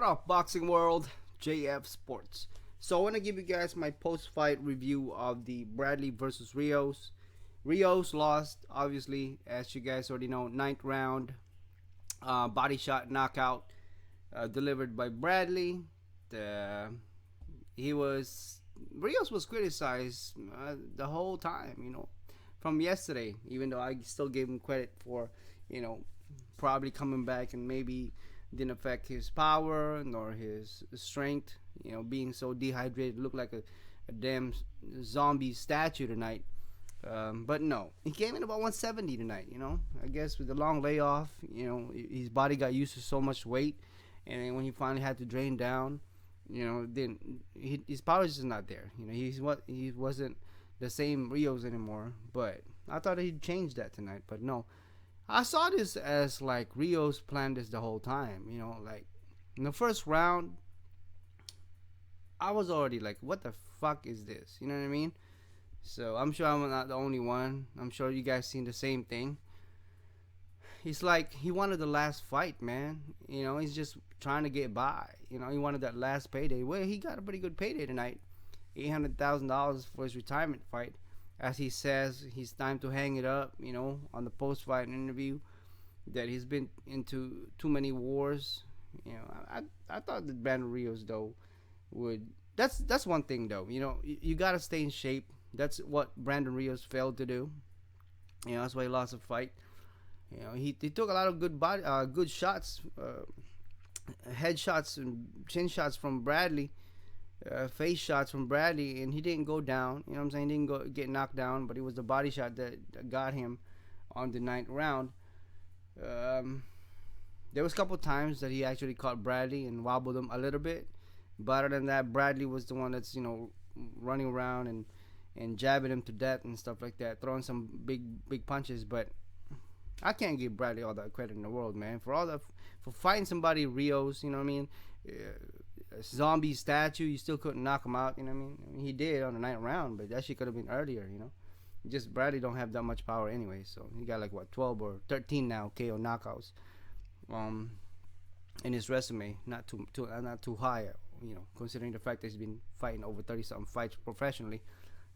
up, boxing world? JF Sports. So I want to give you guys my post-fight review of the Bradley versus Rios. Rios lost, obviously, as you guys already know, ninth round body shot knockout delivered by Bradley. The he was Rios was criticized the whole time, from yesterday. Even though I still gave him credit for, you know, probably coming back and maybe didn't affect his power nor his strength. Being so dehydrated, looked like a damn zombie statue tonight. But no, he came in about 170 tonight. I guess with the long layoff, his body got used to so much weight, and then when he finally had to drain down, then his power is just not there. He wasn't the same Rios anymore. But I thought he'd change that tonight, but no. I saw this as like Rios planned this the whole time. Like in the first round, I was already like, what the fuck is this? You know what I mean? So I'm sure I'm not the only one. I'm sure you guys seen the same thing. He's like, he wanted the last fight, man. He's just trying to get by. He wanted that last payday. Well, he got a pretty good payday tonight. $800,000 for his retirement fight. As he says, he's time to hang it up, on the post-fight interview, that he's been into too many wars. I thought that Brandon Rios, though, would... That's one thing, though. You got to stay in shape. That's what Brandon Rios failed to do. That's why he lost the fight. He took a lot of good shots, head shots and chin shots from Bradley, face shots from Bradley, and he didn't go down. You know what I'm saying? He didn't get knocked down, but it was the body shot that got him on the ninth round. There was a couple times that he actually caught Bradley and wobbled him a little bit, but other than that, Bradley was the one that's running around and jabbing him to death and stuff like that, throwing some big punches. But I can't give Bradley all that credit in the world, man, for fighting somebody Rios. You know what I mean? A zombie statue, you still couldn't knock him out. You know what I mean? He did on the ninth round, but that shit could have been earlier. Just Bradley don't have that much power anyway, so he got like 12 or 13 now KO knockouts. In his resume, not too high. Considering the fact that he's been fighting over 30-something fights professionally.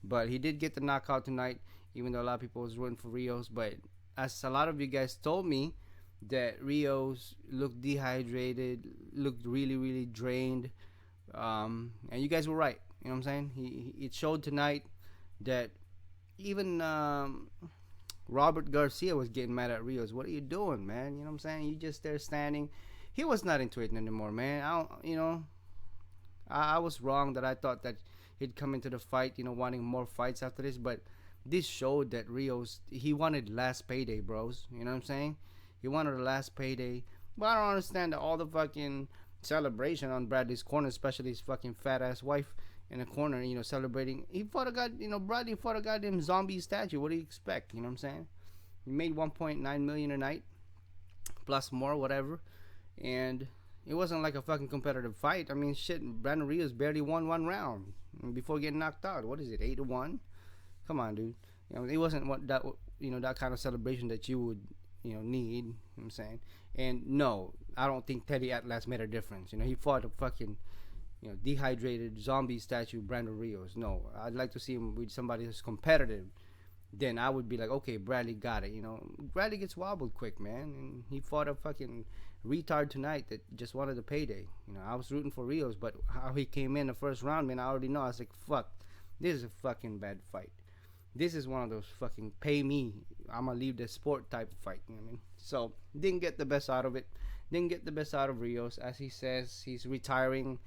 But he did get the knockout tonight, even though a lot of people was rooting for Rios. But as a lot of you guys told me, that Rios looked dehydrated, looked really, really drained. And you guys were right. You know what I'm saying? It showed tonight that even Robert Garcia was getting mad at Rios. What are you doing, man? You know what I'm saying? You just there standing. He was not into it anymore, man. I was wrong that I thought that he'd come into the fight, wanting more fights after this. But this showed that Rios, he wanted last payday, bros. You know what I'm saying? He wanted the last payday. But I don't understand all the fucking celebration on Bradley's corner, especially his fucking fat ass wife in the corner, celebrating. He fought Bradley fought a goddamn zombie statue. What do you expect? You know what I'm saying? He made 1.9 million a night, plus more, whatever. And it wasn't like a fucking competitive fight. I mean, shit, Brandon Rios barely won one round before getting knocked out. What is it, 8-1? Come on, dude. It wasn't that kind of celebration that you would, need. You know what I'm saying? And no, I don't think Teddy Atlas made a difference. He fought a fucking, dehydrated zombie statue, Brandon Rios. No, I'd like to see him with somebody who's competitive. Then I would be like, okay, Bradley got it. Bradley gets wobbled quick, man, and he fought a fucking retard tonight that just wanted a payday. I was rooting for Rios, but how he came in the first round, man, I already know. I was like, fuck, this is a fucking bad fight. This is one of those fucking pay me, I'm gonna leave the sport type of fight. You know what I mean? So didn't get the best out of it. Didn't get the best out of Rios. As he says, he's retiring.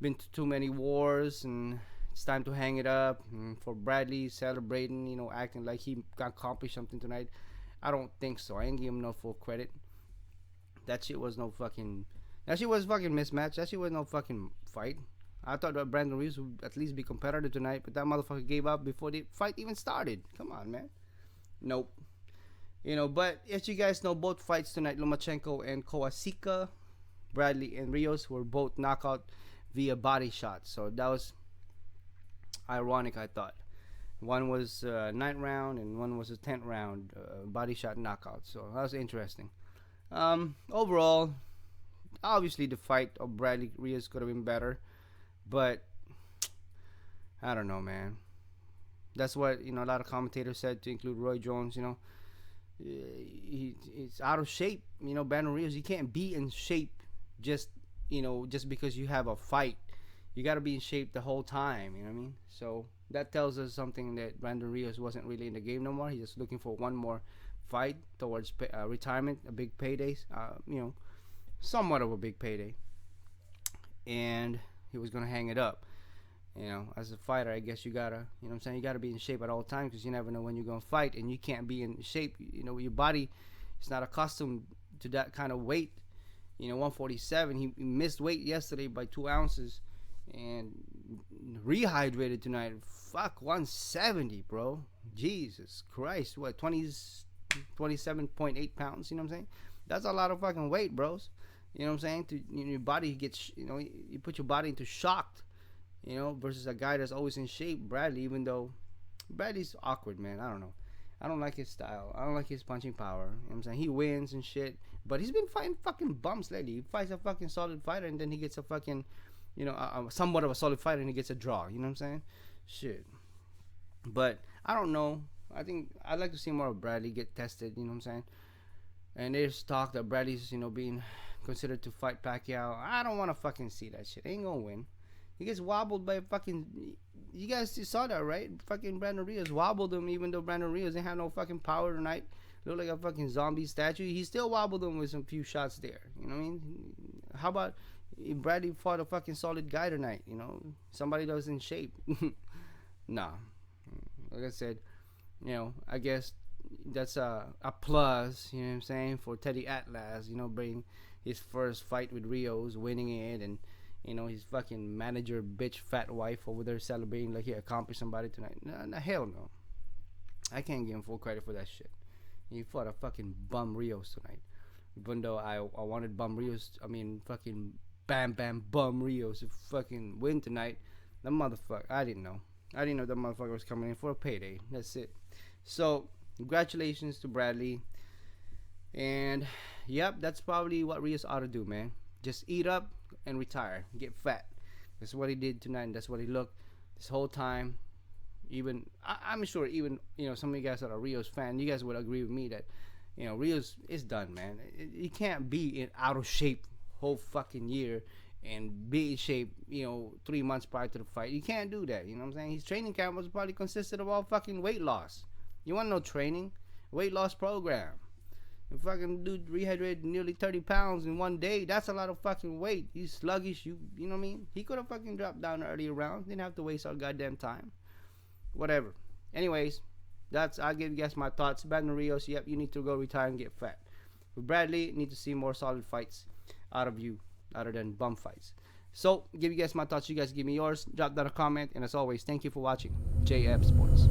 Been to too many wars, and it's time to hang it up. And for Bradley celebrating, acting like he accomplished something tonight, I don't think so. I ain't give him no full credit. That shit was fucking mismatch. That shit was no fucking fight. I thought that Brandon Rios would at least be competitive tonight, but that motherfucker gave up before the fight even started. Come on, man. Nope. But as you guys know, both fights tonight, Lomachenko and Kowalski, Bradley and Rios, were both knockout via body shots. So that was ironic, I thought. One was 9th round and one was a 10th round body shot knockout. So that was interesting. Overall, Obviously, the fight of Bradley Rios could have been better, but I don't know, man. That's what a lot of commentators said, to include Roy Jones. He's out of shape. Brandon Rios, you can't be in shape just just because you have a fight. You got to be in shape the whole time. You know what I mean? So that tells us something, that Brandon Rios wasn't really in the game no more. He's just looking for one more fight towards retirement, a big payday. Somewhat of a big payday, and he was gonna hang it up. As a fighter, I guess you gotta, you gotta be in shape at all times, because you never know when you're gonna fight, and you can't be in shape. Your body is not accustomed to that kind of weight. 147. He missed weight yesterday by 2 ounces, and rehydrated tonight. Fuck, 170, bro. Jesus Christ, what 27.8 pounds? You know what I'm saying? That's a lot of fucking weight, bros. You know what I'm saying? Your body gets, you put your body into shock. Versus a guy that's always in shape, Bradley. Even though Bradley's awkward, man. I don't know. I don't like his style. I don't like his punching power. You know what I'm saying? He wins and shit, but he's been fighting fucking bumps lately. He fights a fucking solid fighter, and then he gets a fucking, somewhat of a solid fighter, and he gets a draw. You know what I'm saying? Shit. But I don't know. I think I'd like to see more of Bradley get tested. You know what I'm saying? And there's talk that Bradley's, being considered to fight Pacquiao. I don't want to fucking see that shit. Ain't gonna win. He gets wobbled by fucking. You guys saw that, right? Fucking Brandon Rios wobbled him, even though Brandon Rios didn't have no fucking power tonight. Looked like a fucking zombie statue. He still wobbled him with some few shots there. You know what I mean? How about if Bradley fought a fucking solid guy tonight? Somebody that was in shape. Nah. Like I said, I guess that's a plus, you know what I'm saying, for Teddy Atlas, bring his first fight with Rios, winning it, and his fucking manager bitch fat wife over there celebrating like he accomplished somebody tonight. Nah, hell no. I can't give him full credit for that shit. He fought a fucking bum Rios tonight. Even though I wanted fucking Bam Bam Bum Rios to fucking win tonight. The motherfucker, I didn't know that motherfucker was coming in for a payday. That's it. So congratulations to Bradley. And yep, that's probably what Rios ought to do, man. Just eat up and retire, get fat. That's what he did tonight, and that's what he looked this whole time. Even I'm sure, even some of you guys that are Rios fan, you guys would agree with me that Rios is done, man. He can't be out of shape whole fucking year and be in shape 3 months prior to the fight. You can't do that. You know what I'm saying? His training camp was probably consisted of all fucking weight loss. You want no training? Weight loss program. If fucking dude rehydrated nearly 30 pounds in one day, that's a lot of fucking weight. He's sluggish, you know what I mean? He could have fucking dropped down earlier rounds. Didn't have to waste our goddamn time. Whatever. Anyways, I'll give you guys my thoughts. Brandon Rios, yep, you need to go retire and get fat. With Bradley, need to see more solid fights out of you, other than bum fights. So, give you guys my thoughts. You guys give me yours. Drop down a comment. And as always, thank you for watching JF Sports.